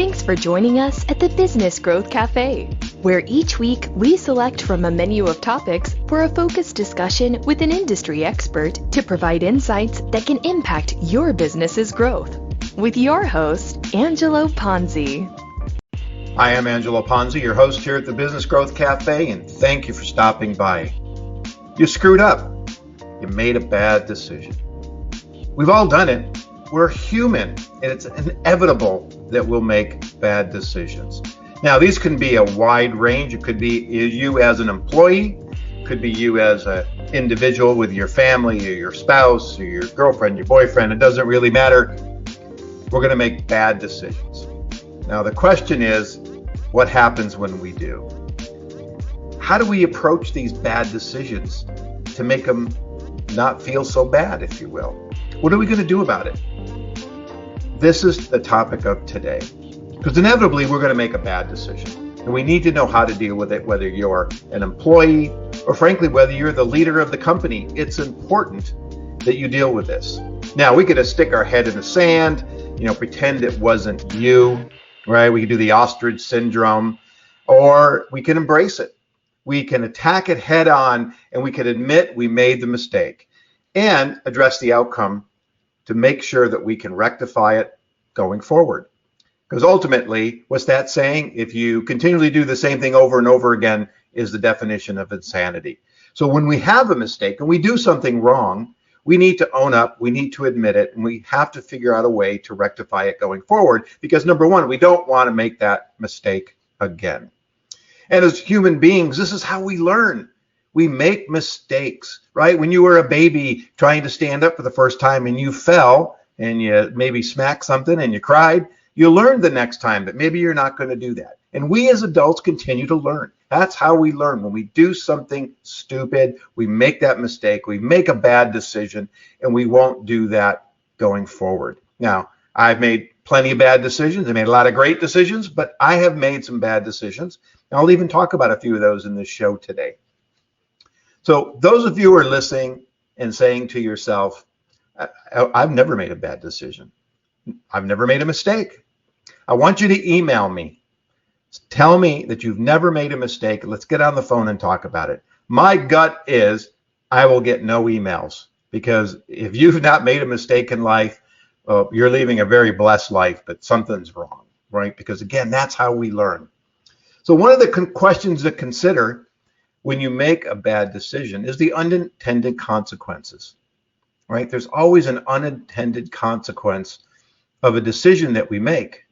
Thanks for joining us at the Business Growth Cafe, where each week we select from a menu of topics for a focused discussion with an industry expert to provide insights that can impact your business's growth. With your host, Angelo Ponzi. I am Angelo Ponzi, your host here at the Business Growth Cafe, and thank you for stopping by. You screwed up. You made a bad decision. We've all done it. We're human, and it's inevitable that we'll make bad decisions. Now, these can be a wide range. It could be you as an employee, it could be you as an individual with your family or your spouse or your girlfriend, your boyfriend. It doesn't really matter. We're going to make bad decisions. Now, the question is, what happens when we do? How do we approach these bad decisions to make them not feel so bad, if you will? What are we going to do about it? This is the topic of today, because inevitably we're going to make a bad decision, and we need to know how to deal with it, whether you're an employee or frankly, whether you're the leader of the company. It's important that you deal with this. Now, we could just stick our head in the sand, pretend it wasn't you, right? We could do the ostrich syndrome, or we can embrace it. We can attack it head on, and we can admit we made the mistake and address the outcome to make sure that we can rectify it going forward. Because ultimately, what's that saying? If you continually do the same thing over and over again, is the definition of insanity. So when we have a mistake and we do something wrong, we need to own up, we need to admit it, and we have to figure out a way to rectify it going forward. Because number one, we don't want to make that mistake again. And as human beings, this is how we learn. We make mistakes, right? When you were a baby trying to stand up for the first time and you fell and you maybe smacked something and you cried, you learned the next time that maybe you're not going to do that. And we as adults continue to learn. That's how we learn. When we do something stupid, we make that mistake, we make a bad decision, and we won't do that going forward. Now, I've made plenty of bad decisions. I made a lot of great decisions, but I have made some bad decisions. And I'll even talk about a few of those in this show today. So those of you who are listening and saying to yourself, I've never made a bad decision. I've never made a mistake. I want you to email me. Tell me that you've never made a mistake. Let's get on the phone and talk about it. My gut is I will get no emails, because if you've not made a mistake in life, you're living a very blessed life, but something's wrong, right? Because again, that's how we learn. So one of the questions to consider when you make a bad decision is the unintended consequences, right? There's always an unintended consequence of a decision that we make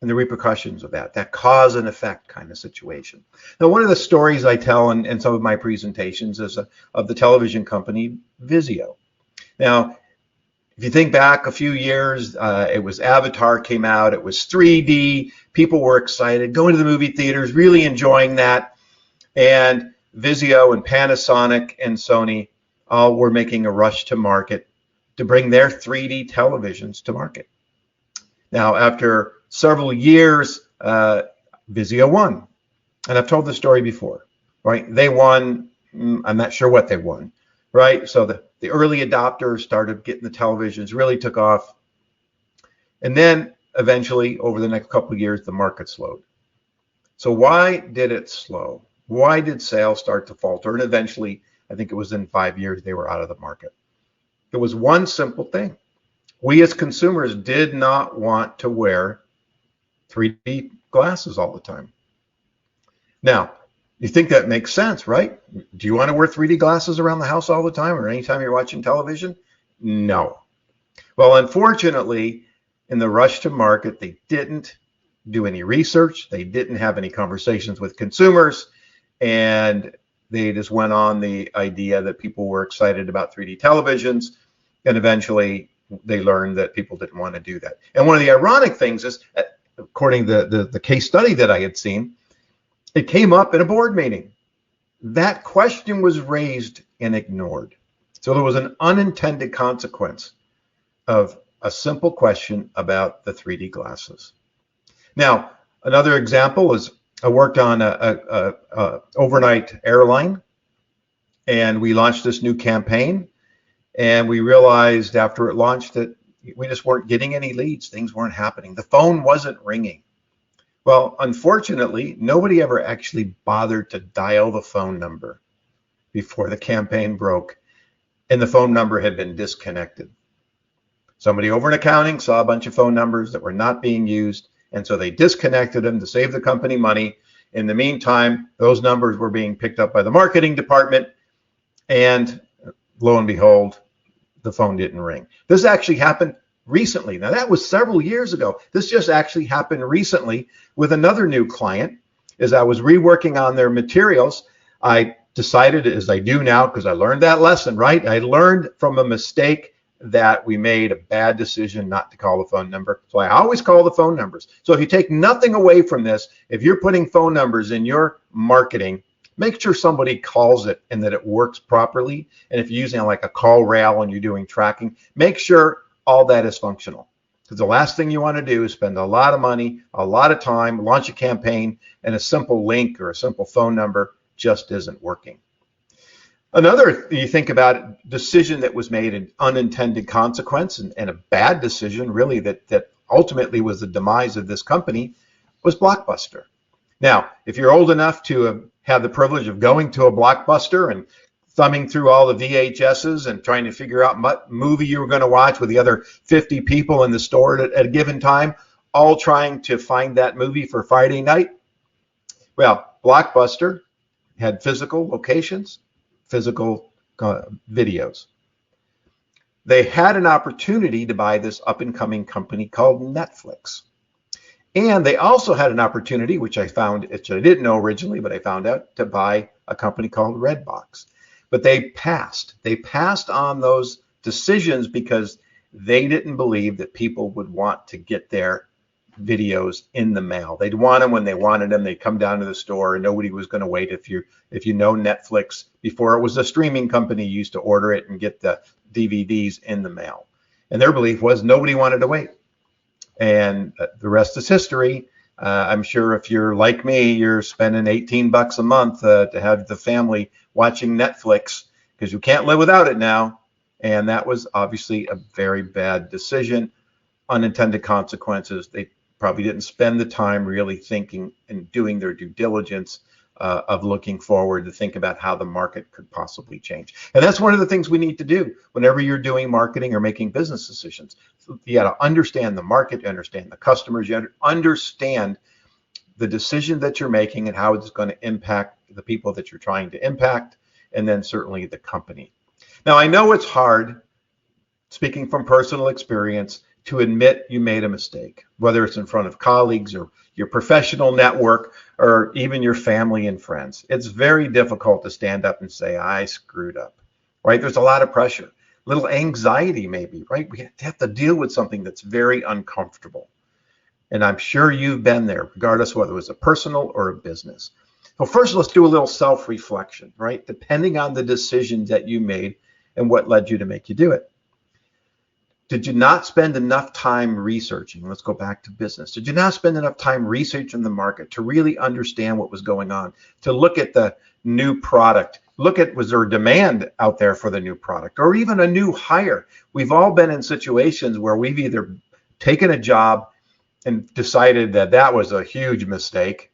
and the repercussions of that cause and effect kind of situation. Now, one of the stories I tell in some of my presentations is of the television company Vizio. Now, if you think back a few years, it was Avatar came out, it was 3D, people were excited, going to the movie theaters, really enjoying that. And Vizio and Panasonic and Sony all were making a rush to market to bring their 3D televisions to market. Now, after several years, Vizio won. And I've told the story before, right? They won, I'm not sure what they won, right? So the early adopters started getting the televisions, really took off. And then eventually, over the next couple of years, the market slowed. So why did it slow? Why did sales start to falter? And eventually, I think it was in 5 years, they were out of the market. It was one simple thing. We as consumers did not want to wear 3D glasses all the time. Now, you think that makes sense, right? Do you want to wear 3D glasses around the house all the time or anytime you're watching television? No. Well, unfortunately, in the rush to market, they didn't do any research. They didn't have any conversations with consumers. And they just went on the idea that people were excited about 3D televisions, and eventually they learned that people didn't want to do that. And one of the ironic things is, according to the case study that I had seen, it came up in a board meeting. That question was raised and ignored. So there was an unintended consequence of a simple question about the 3D glasses. Now, another example is I worked on a overnight airline, and we launched this new campaign, and we realized after it launched that we just weren't getting any leads. Things weren't happening. The phone wasn't ringing. Well, unfortunately, nobody ever actually bothered to dial the phone number before the campaign broke and the phone number had been disconnected. Somebody over in accounting saw a bunch of phone numbers that were not being used, and so they disconnected them to save the company money. In the meantime, those numbers were being picked up by the marketing department, and lo and behold, the phone didn't ring. This actually happened recently. Now, that was several years ago. This just actually happened recently with another new client. As I was reworking on their materials, I decided, as I do now, because I learned that lesson, right? I learned from a mistake that we made a bad decision not to call the phone number. So I always call the phone numbers. So if you take nothing away from this, if you're putting phone numbers in your marketing, make sure somebody calls it and that it works properly. And if you're using like a call rail and you're doing tracking, make sure all that is functional. Because the last thing you want to do is spend a lot of money, a lot of time, launch a campaign, and a simple link or a simple phone number just isn't working. Another, you think about decision that was made, an unintended consequence and a bad decision really that ultimately was the demise of this company, was Blockbuster. Now, if you're old enough to have the privilege of going to a Blockbuster and thumbing through all the VHSs and trying to figure out what movie you were going to watch with the other 50 people in the store at a given time, all trying to find that movie for Friday night, well, Blockbuster had physical locations, physical videos. They had an opportunity to buy this up-and-coming company called Netflix. And they also had an opportunity, which I found, which I didn't know originally, but I found out, to buy a company called Redbox. But they passed. They passed on those decisions because they didn't believe that people would want to get their videos in the mail. They'd want them when they wanted them. They'd come down to the store and nobody was going to wait. If you know Netflix, before it was a streaming company, you used to order it and get the DVDs in the mail. And their belief was nobody wanted to wait. And the rest is history. I'm sure if you're like me, you're spending $18 a month to have the family watching Netflix because you can't live without it now. And that was obviously a very bad decision. Unintended consequences. They probably didn't spend the time really thinking and doing their due diligence of looking forward to think about how the market could possibly change. And that's one of the things we need to do whenever you're doing marketing or making business decisions. You got to understand the market, you understand the customers, you understand the decision that you're making and how it's going to impact the people that you're trying to impact, and then certainly the company. Now, I know it's hard, speaking from personal experience, to admit you made a mistake, whether it's in front of colleagues or your professional network or even your family and friends. It's very difficult to stand up and say, I screwed up, right? There's a lot of pressure, little anxiety maybe, right? We have to deal with something that's very uncomfortable. And I'm sure you've been there, regardless whether it was a personal or a business. So first, let's do a little self-reflection, right? Depending on the decisions that you made and what led you to make you do it. Did you not spend enough time researching? Let's go back to business. Did you not spend enough time researching the market to really understand what was going on, to look at the new product, look at was there a demand out there for the new product or even a new hire? We've all been in situations where we've either taken a job and decided that that was a huge mistake.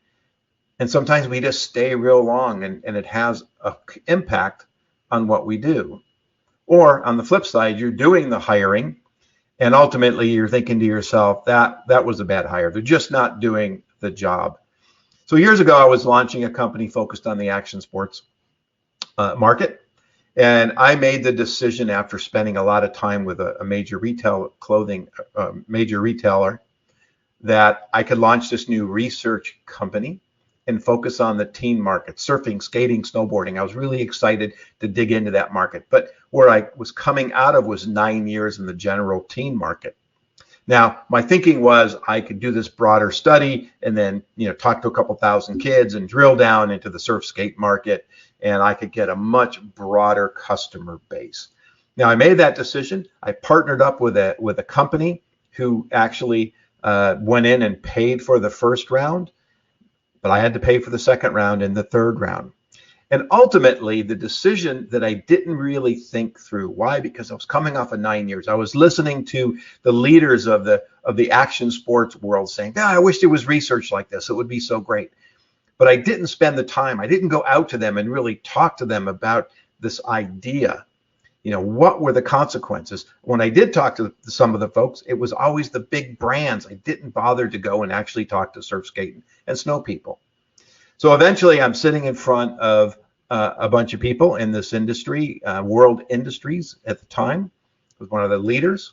And sometimes we just stay real long and it has an impact on what we do. Or on the flip side, you're doing the hiring and ultimately you're thinking to yourself that was a bad hire. They're just not doing the job. So years ago, I was launching a company focused on the action sports market. And I made the decision after spending a lot of time with a major retailer that I could launch this new research company and focus on the teen market, surfing, skating, snowboarding. I was really excited to dig into that market. But where I was coming out of was 9 years in the general teen market. Now, my thinking was I could do this broader study and then, talk to a couple thousand kids and drill down into the surf skate market, and I could get a much broader customer base. Now, I made that decision. I partnered up with a company who actually went in and paid for the first round, but I had to pay for the second round and the third round. And ultimately, the decision that I didn't really think through. Why? Because I was coming off of 9 years. I was listening to the leaders of the action sports world saying, I wish there was research like this. It would be so great. But I didn't spend the time. I didn't go out to them and really talk to them about this idea. What were the consequences? When I did talk to some of the folks, it was always the big brands. I didn't bother to go and actually talk to surf skating and snow people. So eventually I'm sitting in front of a bunch of people in this industry, World Industries at the time, was one of the leaders.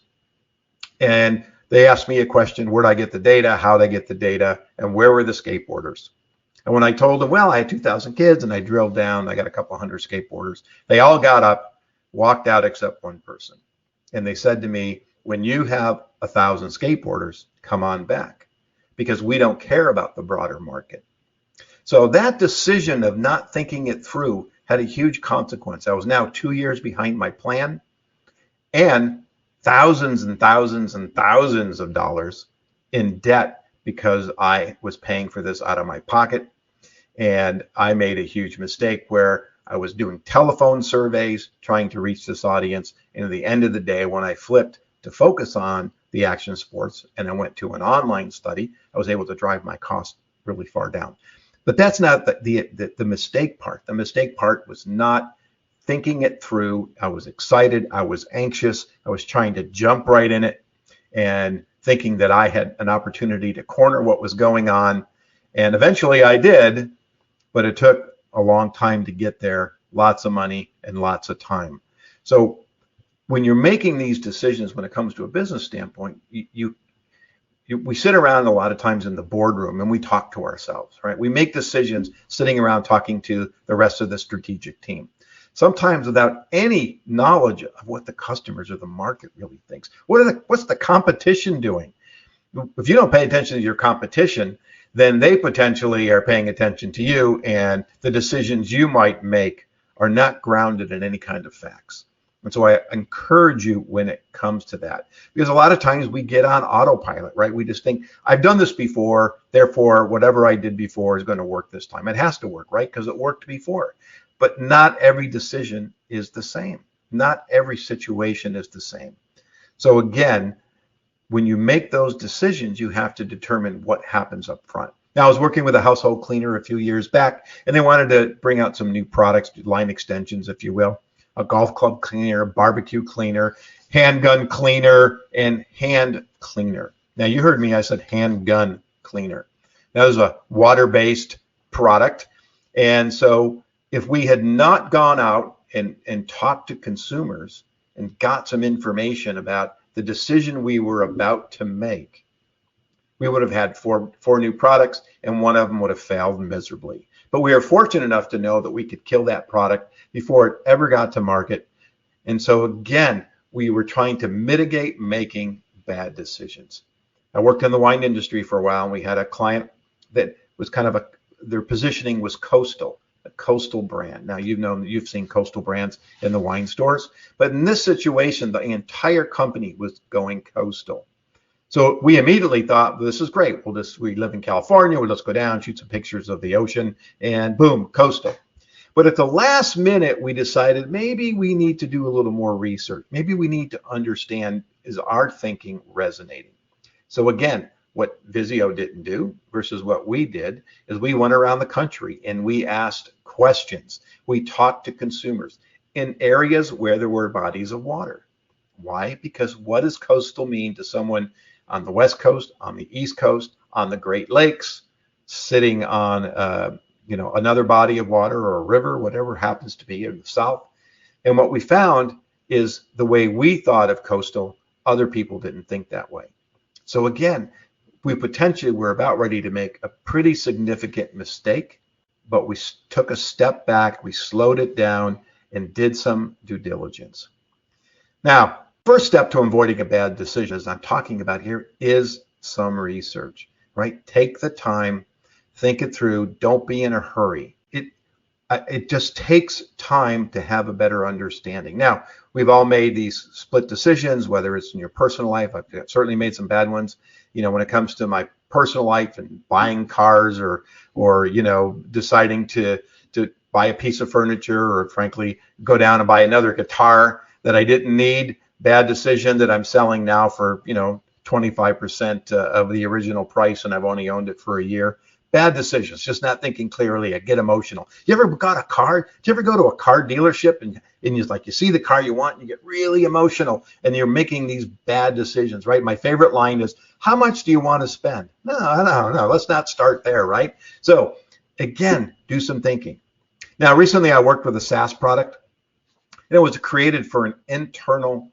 And they asked me a question: where'd I get the data, how'd I get the data, and where were the skateboarders? And when I told them, well, I had 2,000 kids, and I drilled down, I got a couple hundred skateboarders, they all got up, walked out except one person. And they said to me, when you have 1,000 skateboarders, come on back, because we don't care about the broader market. So that decision of not thinking it through had a huge consequence. I was now 2 years behind my plan, and thousands and thousands and thousands of dollars in debt because I was paying for this out of my pocket. And I made a huge mistake where I was doing telephone surveys trying to reach this audience. And at the end of the day, when I flipped to focus on the action sports and I went to an online study, I was able to drive my cost really far down. But that's not the mistake part. The mistake part was not thinking it through. I was excited. I was anxious. I was trying to jump right in it and thinking that I had an opportunity to corner what was going on. And eventually I did, but it took a long time to get there, lots of money and lots of time. So when you're making these decisions, when it comes to a business standpoint, we sit around a lot of times in the boardroom and we talk to ourselves, right? We make decisions sitting around talking to the rest of the strategic team, sometimes without any knowledge of what the customers or the market really thinks. What's the competition doing? If you don't pay attention to your competition, then they potentially are paying attention to you, and the decisions you might make are not grounded in any kind of facts. And so I encourage you when it comes to that, because a lot of times we get on autopilot, right? We just think, I've done this before, therefore whatever I did before is going to work this time. It has to work, right? Because it worked before. But not every decision is the same. Not every situation is the same. So again, when you make those decisions, you have to determine what happens up front. Now, I was working with a household cleaner a few years back, and they wanted to bring out some new products, line extensions, if you will. A golf club cleaner, barbecue cleaner, handgun cleaner, and hand cleaner. Now, you heard me, I said handgun cleaner. That was a water-based product. And so if we had not gone out and talked to consumers and got some information about the decision we were about to make, we would have had four new products, and one of them would have failed miserably. But we are fortunate enough to know that we could kill that product before it ever got to market. And so again, we were trying to mitigate making bad decisions. I worked in the wine industry for a while, and we had a client that was kind of their positioning was coastal, a coastal brand. Now, you've seen coastal brands in the wine stores, but in this situation, the entire company was going coastal. So we immediately thought, well, this is great. We live in California. We'll just go down, shoot some pictures of the ocean, and boom, coastal. But at the last minute, we decided maybe we need to do a little more research. Maybe we need to understand, is our thinking resonating? So again, what Vizio didn't do versus what we did is we went around the country and we asked questions. We talked to consumers in areas where there were bodies of water. Why? Because what does coastal mean to someone on the West Coast, on the East Coast, on the Great Lakes, sitting on another body of water or a river, whatever happens to be in the South? And what we found is the way we thought of coastal, other people didn't think that way. So again, we potentially were about ready to make a pretty significant mistake, but we took a step back, we slowed it down, and did some due diligence. Now, first step to avoiding a bad decision, as I'm talking about here, is some research, right? Take the time, think it through, don't be in a hurry. It just takes time to have a better understanding. Now, we've all made these split decisions, whether it's in your personal life. I've certainly made some bad ones. When it comes to my personal life and buying cars or deciding to buy a piece of furniture, or frankly, go down and buy another guitar that I didn't need. Bad decision that I'm selling now for, 25% of the original price, and I've only owned it for a year. Bad decisions, just not thinking clearly. I get emotional. You ever got a car? Did you ever go to a car dealership and you see the car you want and you get really emotional and you're making these bad decisions, right? My favorite line is, how much do you want to spend? No, let's not start there, right? So again, do some thinking. Now, recently I worked with a SaaS product, and it was created for an internal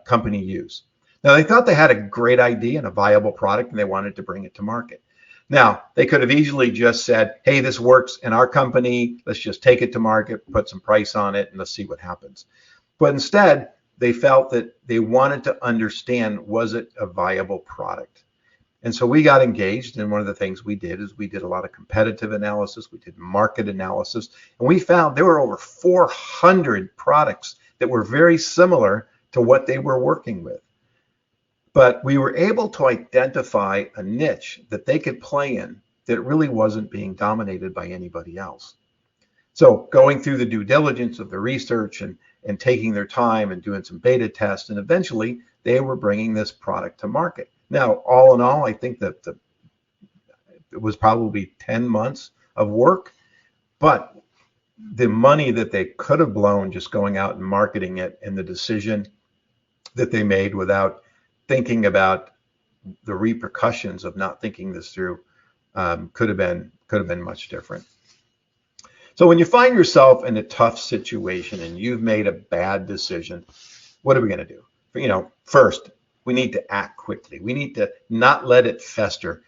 company use. Now, they thought they had a great idea and a viable product, and they wanted to bring it to market. Now, they could have easily just said, hey, this works in our company. Let's just take it to market, put some price on it, and let's see what happens. But instead, they felt that they wanted to understand, was it a viable product? And so we got engaged, and one of the things we did is we did a lot of competitive analysis, we did market analysis, and we found there were over 400 products that were very similar to what they were working with. But we were able to identify a niche that they could play in that really wasn't being dominated by anybody else. So going through the due diligence of the research and taking their time and doing some beta tests, and eventually they were bringing this product to market. Now, all in all, I think that it was probably 10 months of work, but the money that they could have blown just going out and marketing it, and the decision that they made without thinking about the repercussions of not thinking this through, could have been much different. So when you find yourself in a tough situation and you've made a bad decision, what are we going to do? First, we need to act quickly. We need to not let it fester.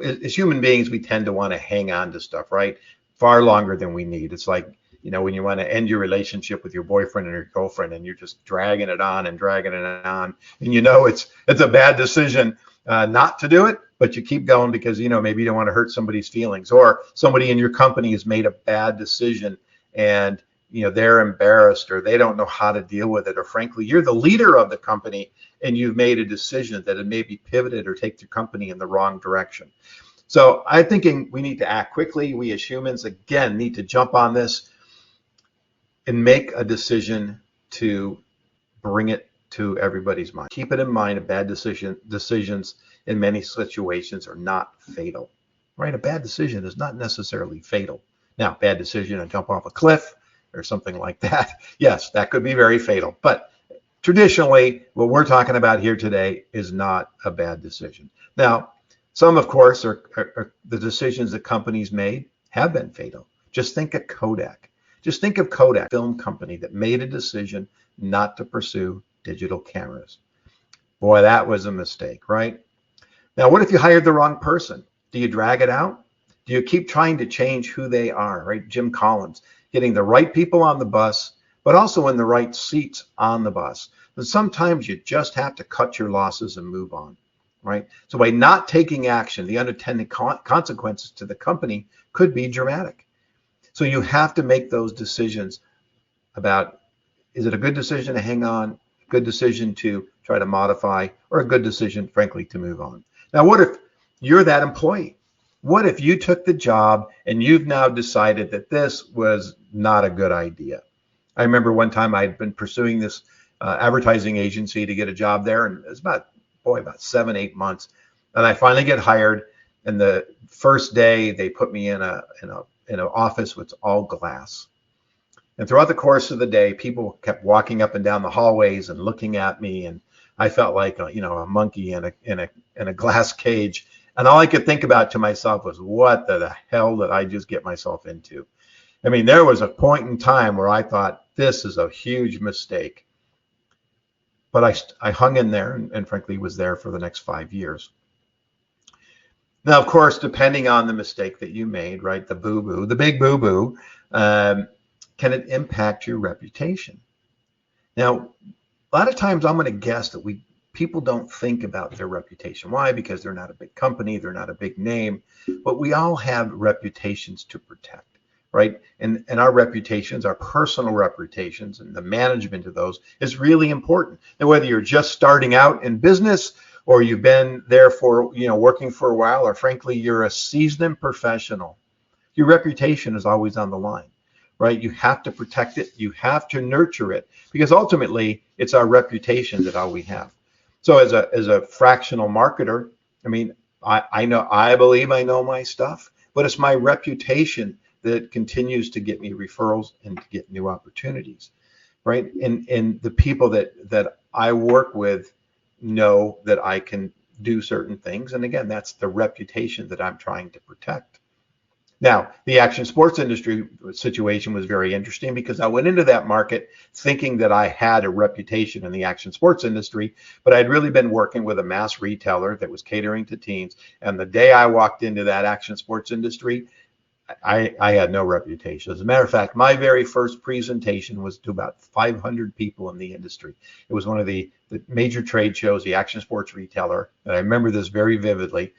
As human beings, we tend to want to hang on to stuff, right? Far longer than we need. It's like, when you want to end your relationship with your boyfriend or your girlfriend, and you're just dragging it on, and it's a bad decision not to do it, but you keep going because maybe you don't want to hurt somebody's feelings, or somebody in your company has made a bad decision and they're embarrassed, or they don't know how to deal with it, or frankly you're the leader of the company and you've made a decision that it may be pivoted or take your company in the wrong direction. So I'm thinking we need to act quickly. We as humans, again, need to jump on this and make a decision to bring it to everybody's mind. Keep it in mind, bad decisions in many situations are not fatal, right? A bad decision is not necessarily fatal. Now, bad decision to jump off a cliff or something like that, yes, that could be very fatal. But traditionally, what we're talking about here today is not a bad decision. Now, some, of course, are the decisions that companies made have been fatal. Just think of Kodak. Just think of Kodak, film company that made a decision not to pursue digital cameras. Boy, that was a mistake, right? Now, what if you hired the wrong person? Do you drag it out? Do you keep trying to change who they are, right? Jim Collins, getting the right people on the bus, but also in the right seats on the bus. And sometimes you just have to cut your losses and move on, right? So by not taking action, the unintended consequences to the company could be dramatic. So you have to make those decisions about, is it a good decision to hang on, good decision to try to modify, or a good decision, frankly, to move on? Now, what if you're that employee? What if you took the job and you've now decided that this was not a good idea? I remember one time I'd been pursuing this advertising agency to get a job there, and it was about 7-8 months. And I finally get hired, and the first day they put me in an office with all glass. And throughout the course of the day, people kept walking up and down the hallways and looking at me, and I felt like a monkey in a glass cage. And all I could think about to myself was, what the hell did I just get myself into? I mean, there was a point in time where I thought, this is a huge mistake. But I hung in there and frankly was there for the next 5 years. Now, of course, depending on the mistake that you made, right, the boo-boo, the big boo-boo, can it impact your reputation? Now, a lot of times I'm going to guess that people don't think about their reputation. Why? Because they're not a big company, they're not a big name, but we all have reputations to protect, right? And our reputations, our personal reputations, and the management of those is really important. And whether you're just starting out in business, or you've been there for, working for a while, or frankly, you're a seasoned professional, your reputation is always on the line. right? You have to protect it. You have to nurture it, because ultimately it's our reputation that all we have. So as a fractional marketer, I mean, I believe I know my stuff, but it's my reputation that continues to get me referrals and to get new opportunities, right? And the people that I work with know that I can do certain things. And again, that's the reputation that I'm trying to protect. Now, the action sports industry situation was very interesting because I went into that market thinking that I had a reputation in the action sports industry, but I'd really been working with a mass retailer that was catering to teens. And the day I walked into that action sports industry, I had no reputation. As a matter of fact, my very first presentation was to about 500 people in the industry. It was one of the major trade shows, the action sports retailer, and I remember this very vividly.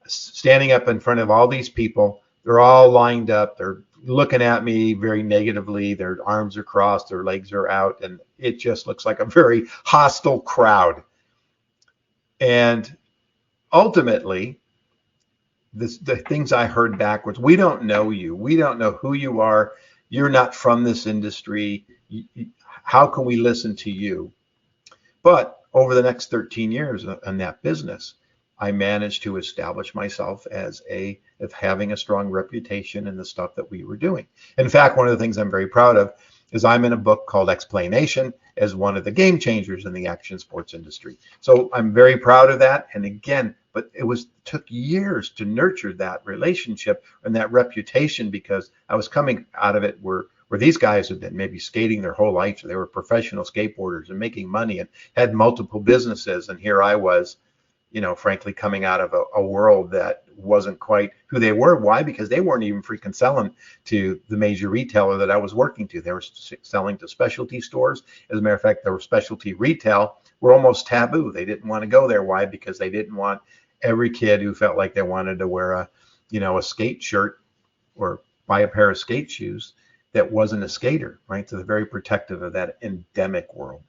Standing up in front of all these people, they're all lined up. They're looking at me very negatively. Their arms are crossed, their legs are out, and it just looks like a very hostile crowd. And ultimately, the things I heard back was, we don't know you. We don't know who you are. You're not from this industry. How can we listen to you? But over the next 13 years in that business, I managed to establish myself as having a strong reputation in the stuff that we were doing. In fact, one of the things I'm very proud of is I'm in a book called Explanation as one of the game changers in the action sports industry. So I'm very proud of that. And again, but it took years to nurture that relationship and that reputation, because I was coming out of it where these guys had been maybe skating their whole life. So they were professional skateboarders and making money and had multiple businesses. And here I was, frankly, coming out of a world that wasn't quite who they were. Why? Because they weren't even freaking selling to the major retailer that I was working to. They were selling to specialty stores. As a matter of fact, their specialty retail were almost taboo. They didn't want to go there. Why? Because they didn't want every kid who felt like they wanted to wear a skate shirt or buy a pair of skate shoes that wasn't a skater, right? So they're very protective of that endemic world.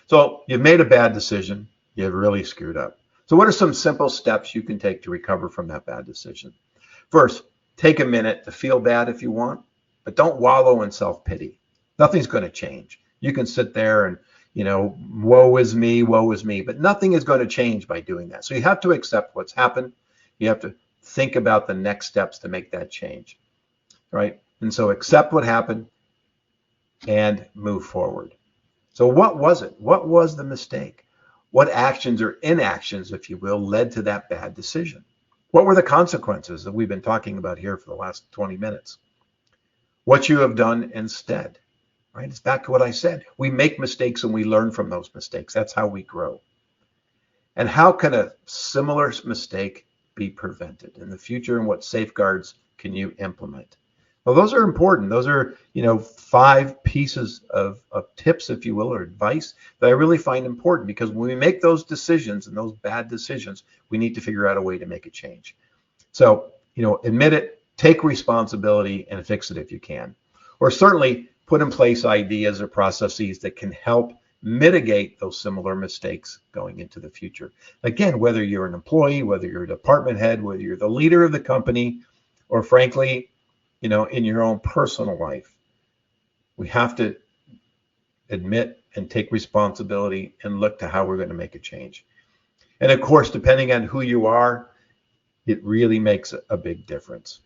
So you've made a bad decision. You've really screwed up. So what are some simple steps you can take to recover from that bad decision? First, take a minute to feel bad if you want, but don't wallow in self-pity. Nothing's going to change. You can sit there and, woe is me, but nothing is going to change by doing that. So you have to accept what's happened. You have to think about the next steps to make that change, right? And so accept what happened and move forward. So what was it? What was the mistake? What actions or inactions, if you will, led to that bad decision? What were the consequences that we've been talking about here for the last 20 minutes? What you have done instead, right? It's back to what I said. We make mistakes and we learn from those mistakes. That's how we grow. And how can a similar mistake be prevented in the future, and what safeguards can you implement? Well, those are important. Those are, 5 pieces of tips, if you will, or advice that I really find important, because when we make those decisions and those bad decisions, we need to figure out a way to make a change. So, admit it, take responsibility, and fix it if you can. Or certainly put in place ideas or processes that can help mitigate those similar mistakes going into the future. Again, whether you're an employee, whether you're a department head, whether you're the leader of the company, or frankly, in your own personal life, we have to admit and take responsibility and look to how we're going to make a change. And of course, depending on who you are, it really makes a big difference,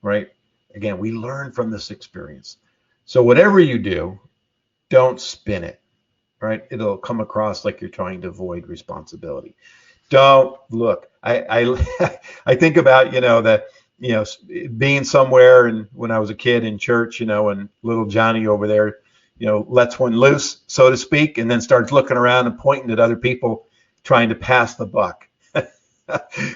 right? Again, we learn from this experience. So whatever you do, don't spin it, right? It'll come across like you're trying to avoid responsibility. Don't look. I think about, being somewhere, and when I was a kid in church, and little Johnny over there, lets one loose, so to speak, and then starts looking around and pointing at other people trying to pass the buck.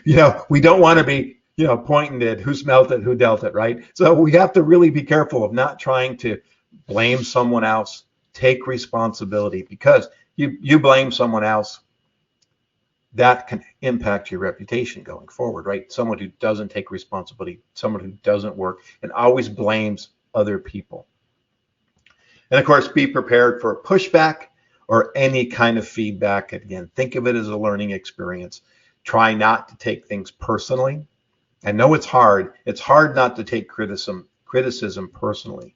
We don't want to be, pointing at who smelt it, who dealt it, right? So we have to really be careful of not trying to blame someone else. Take responsibility, because you blame someone else, that can impact your reputation going forward, right? Someone who doesn't take responsibility, someone who doesn't work and always blames other people. And of course, be prepared for pushback or any kind of feedback. Again, think of it as a learning experience. Try not to take things personally. I know it's hard. It's hard not to take criticism criticism personally.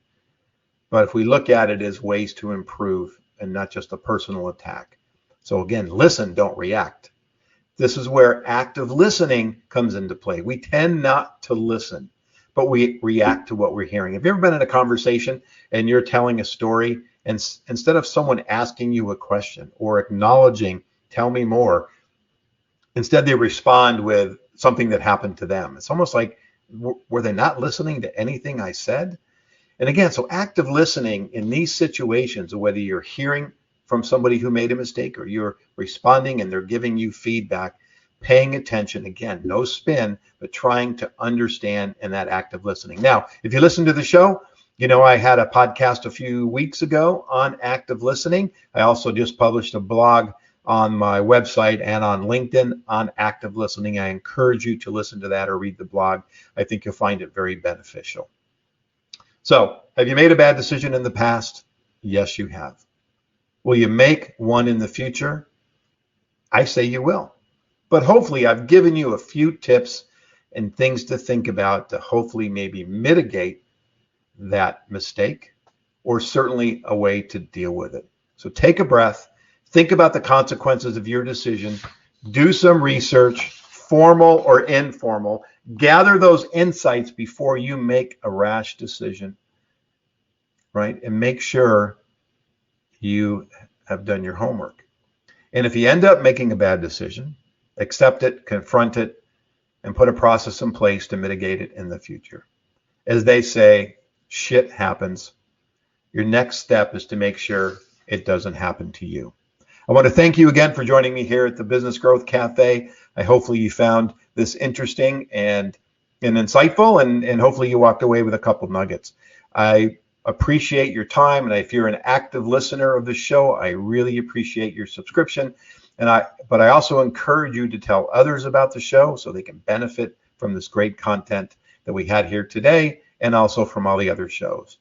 But if we look at it as ways to improve and not just a personal attack. So again, listen, don't react. This is where active listening comes into play. We tend not to listen, but we react to what we're hearing. Have you ever been in a conversation and you're telling a story, and instead of someone asking you a question or acknowledging, tell me more, instead they respond with something that happened to them? It's almost like, were they not listening to anything I said? And again, so active listening in these situations, whether you're hearing from somebody who made a mistake or you're responding and they're giving you feedback, paying attention, again, no spin, but trying to understand in that active listening. Now, if you listen to the show, you know I had a podcast a few weeks ago on active listening. I also just published a blog on my website and on LinkedIn on active listening. I encourage you to listen to that or read the blog. I think you'll find it very beneficial. So, have you made a bad decision in the past? Yes, you have. Will you make one in the future? I say you will. But hopefully I've given you a few tips and things to think about to hopefully maybe mitigate that mistake, or certainly a way to deal with it. So take a breath, think about the consequences of your decision, do some research, formal or informal, gather those insights before you make a rash decision, right? And make sure you have done your homework. And if you end up making a bad decision, accept it, confront it, and put a process in place to mitigate it in the future. As they say, shit happens. Your next step is to make sure it doesn't happen to you. I want to thank you again for joining me here at the Business Growth Cafe. Hopefully you found this interesting and insightful, and hopefully you walked away with a couple nuggets. I appreciate your time, and if you're an active listener of the show, I really appreciate your subscription. But I also encourage you to tell others about the show so they can benefit from this great content that we had here today, and also from all the other shows.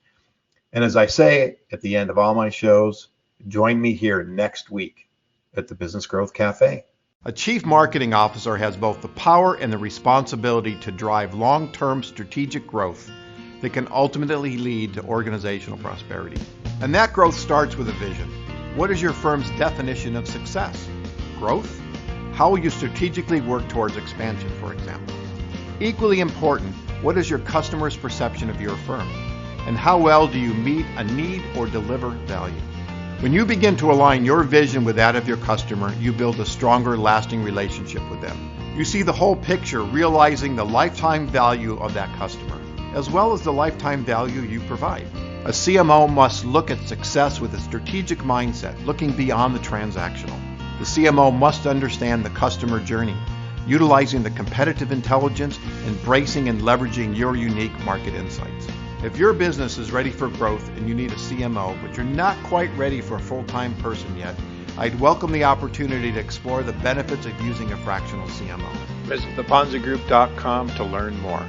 And as I say at the end of all my shows, join me here next week at the Business Growth Cafe. A chief marketing officer has both the power and the responsibility to drive long-term strategic growth that can ultimately lead to organizational prosperity. And that growth starts with a vision. What is your firm's definition of success? Growth? How will you strategically work towards expansion, for example? Equally important, what is your customer's perception of your firm? And how well do you meet a need or deliver value? When you begin to align your vision with that of your customer, you build a stronger, lasting relationship with them. You see the whole picture, realizing the lifetime value of that customer, as well as the lifetime value you provide. A CMO must look at success with a strategic mindset, looking beyond the transactional. The CMO must understand the customer journey, utilizing the competitive intelligence, embracing and leveraging your unique market insights. If your business is ready for growth and you need a CMO, but you're not quite ready for a full-time person yet, I'd welcome the opportunity to explore the benefits of using a fractional CMO. Visit theponzigroup.com to learn more.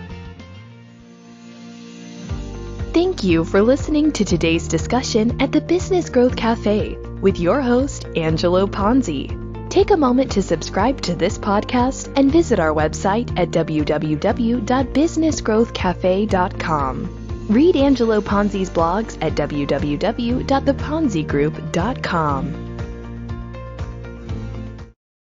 Thank you for listening to today's discussion at the Business Growth Cafe with your host, Angelo Ponzi. Take a moment to subscribe to this podcast and visit our website at www.businessgrowthcafe.com. Read Angelo Ponzi's blogs at www.theponzigroup.com.